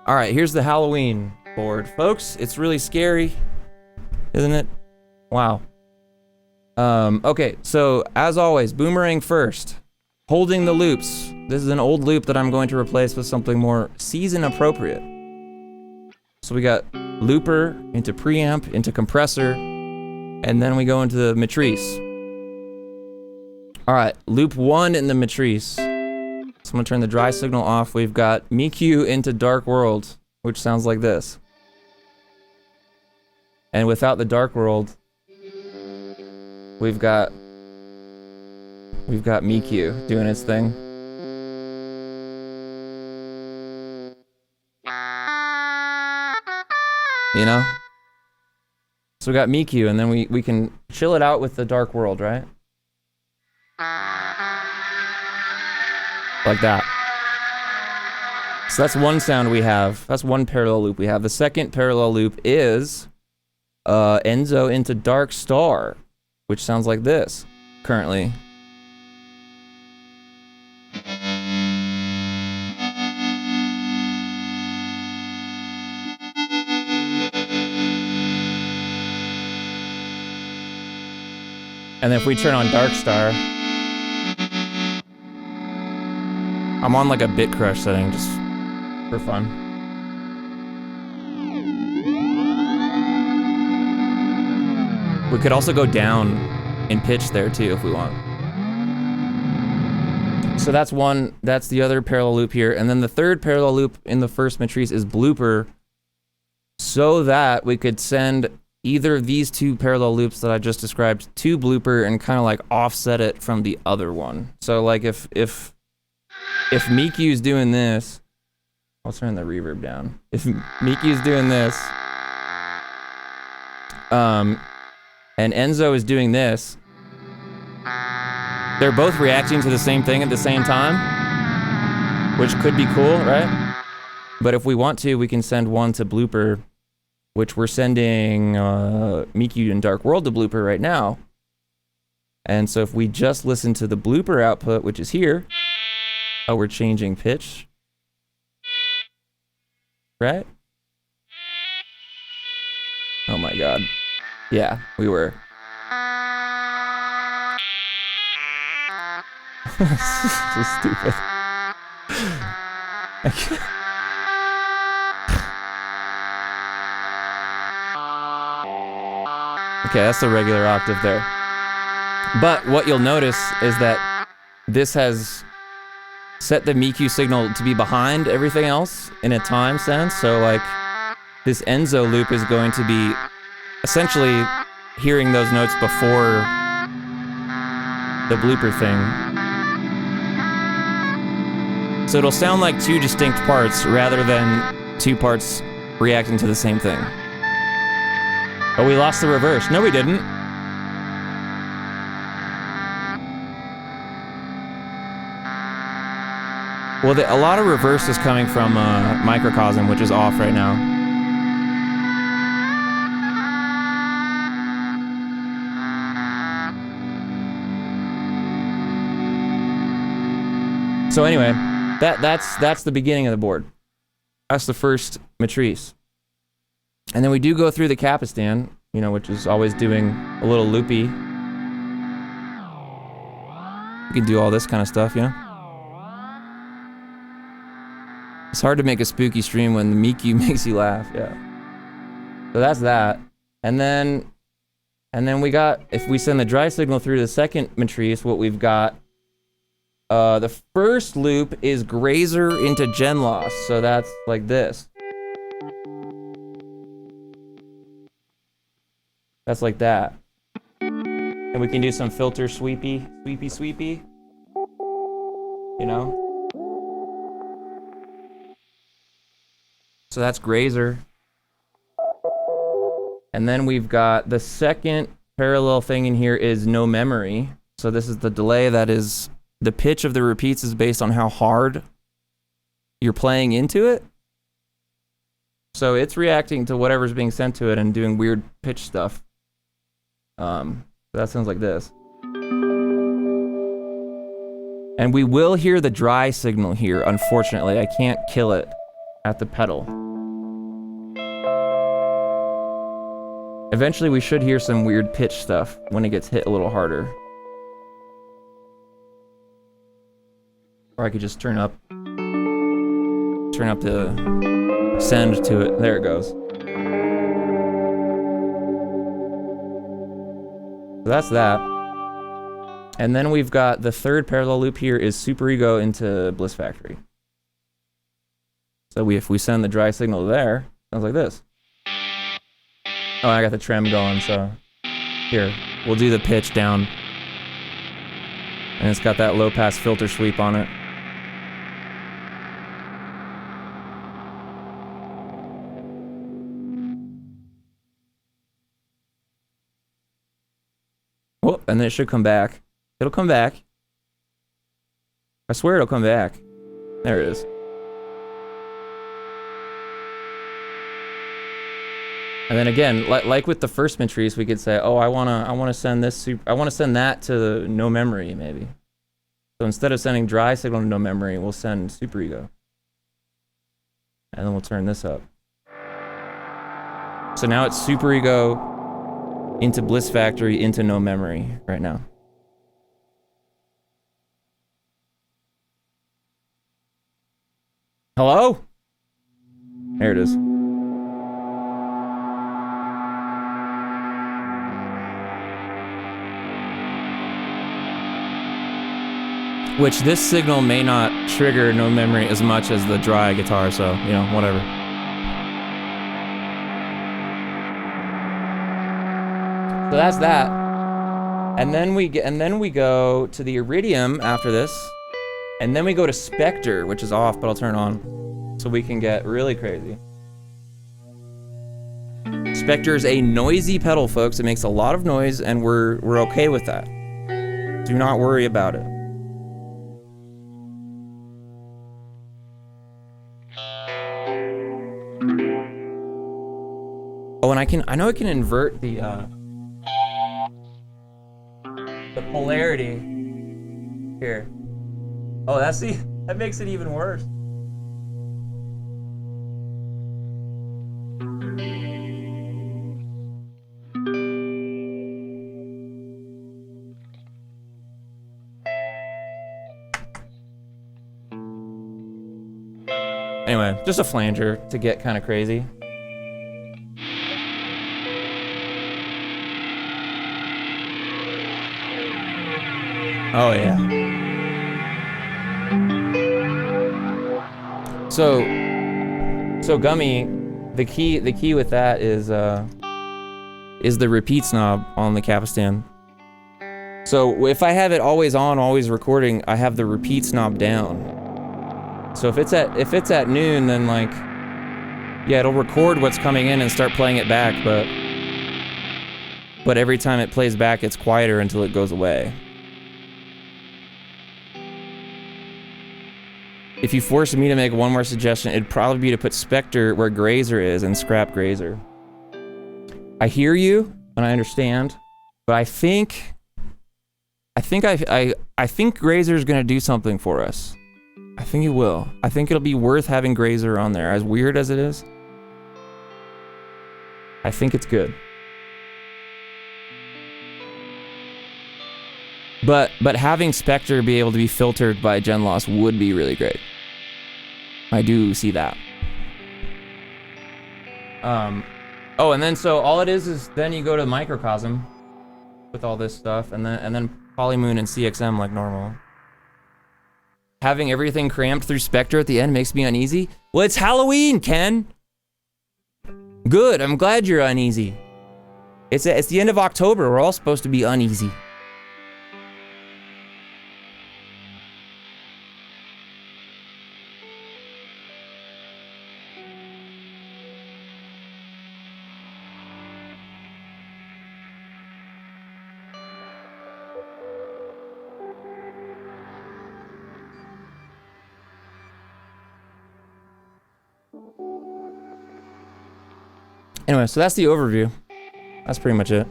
All right, here's the Halloween board, folks. It's really scary, isn't it? Wow. Okay, so as always, boomerang first. Holding the loops. This is an old loop that I'm going to replace with something more season appropriate. So we got looper into preamp into compressor, and then we go into the matrise. All right, loop 1 in the matrise. So I'm gonna turn the dry signal off. We've got Miku into Dark World, which sounds like this. And without the Dark World, we've got Miku doing his thing. You know? So we got Miku, and then we can chill it out with the Dark World, right? Like that. So that's one sound we have. That's one parallel loop we have. The second parallel loop is Enzo into Dark Star, which sounds like this currently. And then if we turn on Dark Star, I'm on like a bit crush setting just for fun. We could also go down in pitch there too if we want. So that's one, that's the other parallel loop here. And then the third parallel loop in the first matrise is Blooper, so that we could send either of these two parallel loops that I just described to Blooper and kind of like offset it from the other one. So like if Miku's doing this, I'll turn the reverb down. If Miku's doing this, and Enzo is doing this, they're both reacting to the same thing at the same time, which could be cool, right? But if we want to, we can send one to Blooper, which we're sending Miku and Dark World to Blooper right now. And so if we just listen to the Blooper output, which is here, oh, we're changing pitch, right? Oh my God. Yeah, we were. So stupid. Okay, that's the regular octave there. But what you'll notice is that this has set the Miku signal to be behind everything else in a time sense. So like this Enzo loop is going to be essentially hearing those notes before the Blooper thing. So it'll sound like two distinct parts rather than two parts reacting to the same thing. Oh, we lost the reverse. No, we didn't. Well, a lot of reverse is coming from microcosm, which is off right now. So anyway, that's the beginning of the board. That's the first matrise. And then we do go through the Kappa Stan, you know, which is always doing a little loopy. You can do all this kind of stuff, you know? It's hard to make a spooky stream when the Miku makes you laugh, yeah. So that's that. And then we got, if we send the dry signal through the second matrise, what we've got, the first loop is Grazer into Gen Loss. So that's like this. That's like that. And we can do some filter sweepy, you know? So that's Grazer. And then we've got the second parallel thing in here is no memory. So this is the delay that is, the pitch of the repeats is based on how hard you're playing into it. So it's reacting to whatever's being sent to it and doing weird pitch stuff. So that sounds like this. And we will hear the dry signal here, unfortunately. I can't kill it. at the pedal. Eventually we should hear some weird pitch stuff when it gets hit a little harder. Or I could just turn up the send to it. There it goes. So that's that. And then we've got the third parallel loop here is Superego into Bliss Factory. So if we send the dry signal there, sounds like this. Oh, I got the trem going, so here, we'll do the pitch down. And it's got that low pass filter sweep on it. Oh, and then it should come back. It'll come back. I swear it'll come back. There it is. And then again, like with the first matrise, we could say, "Oh, I wanna send this. I wanna send that to no memory, maybe." So instead of sending dry signal to no memory, we'll send Superego, and then we'll turn this up. So now it's Superego into Bliss Factory into no memory right now. Hello? There it is. Which this signal may not trigger no memory as much as the dry guitar, so, you know, whatever. So that's that. And then we go to the iridium after this. And then we go to Spectre, which is off, but I'll turn on so we can get really crazy. Spectre is a noisy pedal, folks. It makes a lot of noise, and we're okay with that. Do not worry about it. Oh, and I know I can invert the polarity here. Oh, that makes it even worse. Anyway, just a flanger to get kind of crazy. Oh yeah. So Gummy, the key with that is the repeats knob on the Kappa Stan. So if I have it always on, always recording, I have the repeats knob down. So if it's at noon, then like, yeah, it'll record what's coming in and start playing it back, but every time it plays back, it's quieter until it goes away. If you forced me to make one more suggestion, it'd probably be to put Spectre where Grazer is and scrap Grazer. I hear you and I understand, but I think Grazer's gonna do something for us. I think it will. I think it'll be worth having Grazer on there, as weird as it is. I think it's good. But having Spectre be able to be filtered by Gen Loss would be really great. I do see that. Oh, and then so all it is then you go to microcosm with all this stuff, and then polymoon and CXM like normal. Having everything cramped through Spectre at the end makes me uneasy. Well, it's Halloween, Ken. Good. I'm glad you're uneasy. It's the end of October. We're all supposed to be uneasy. Anyway, so that's the overview. That's pretty much it.